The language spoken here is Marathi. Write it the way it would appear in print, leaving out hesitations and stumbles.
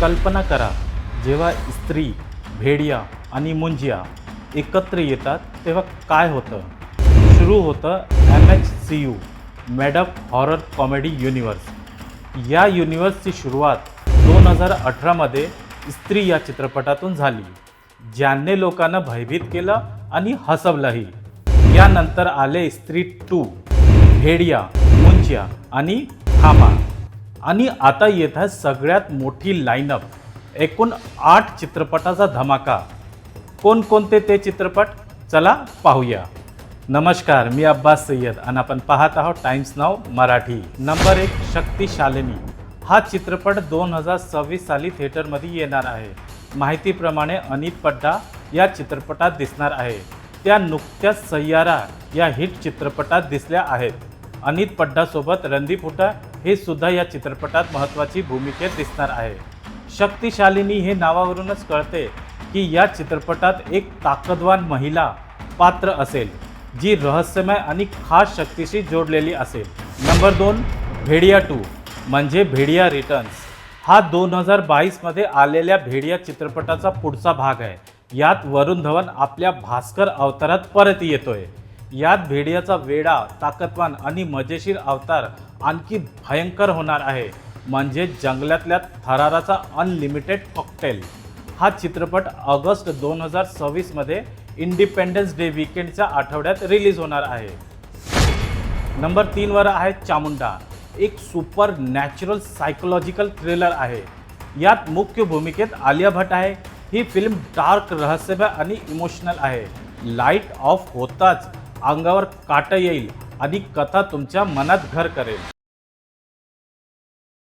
कल्पना करा, जेव्हा स्त्री, भेडिया आणि मुंजिया एकत्र येतात तेव्हा काय होतं. सुरू होतं MHCU made up horror comedy universe. या युनिवर्सची सुरुवात 2018मध्ये स्त्री या चित्रपटातून झाली, ज्याने लोकांना भयभीत केलं आणि हसवलंही. यानंतर आले स्त्री 2, भेडिया, मुंजिया आणि थामा. आणि आता येत आहे सगळ्यात मोठी लाईनअप, एकूण 8 चित्रपटाचा धमाका. कोणकोणते ते चित्रपट, चला पाहूया. नमस्कार, मी अब्बास सय्यद आणि आपण पाहत आहोत टाइम्स नाव मराठी. नंबर 1, शक्तिशालिनी. हा चित्रपट 2026 साली थिएटरमध्ये येणार आहे. माहितीप्रमाणे अनित पड्डा या चित्रपटात दिसणार आहे. त्या नुकत्याच सय्यारा या हिट चित्रपटात दिसल्या आहेत. अनित पड्डासोबत रणदीप हुड्डा हे सुद्धा या चित्रपटात महत्त्वाची भूमिकेत दिसणार आहे. शक्तिशालिनी हे नावावरूनच कळते की या चित्रपटात एक ताकदवान महिला पात्र असेल, जी रहस्यमय आणि खास शक्तीशी जोडलेली असेल. नंबर 2, भेडिया 2 म्हणजे भेडिया रिटर्न्स. हा 2022मध्ये आलेल्या भेडिया चित्रपटाचा पुढचा भाग आहे. यात वरुण धवन आपल्या भास्कर अवतारात परत येतोय. यात भेडियाचा वेडा, ताकदवान आणि मजेशीर अवतार आणखी भयंकर होणार आहे, म्हणजे जंगलातल्या थराराचा अनलिमिटेड कॉकटेल. हा चित्रपट ऑगस्ट 2026मध्ये इंडिपेंडन्स डे वीकेंडच्या आठवड्यात रिलीज होणार आहे. नंबर 3 वर आहे चामुंडा. एक सुपर नॅचरल सायकोलॉजिकल थ्रिलर आहे. यात मुख्य भूमिकेत आलिया भट्ट आहे. ही फिल्म डार्क, रहस्यमय आणि इमोशनल आहे. लाईट ऑफ होताच अंगावर काटा येईल आणि कथा तुमच्या मनात घर करेल.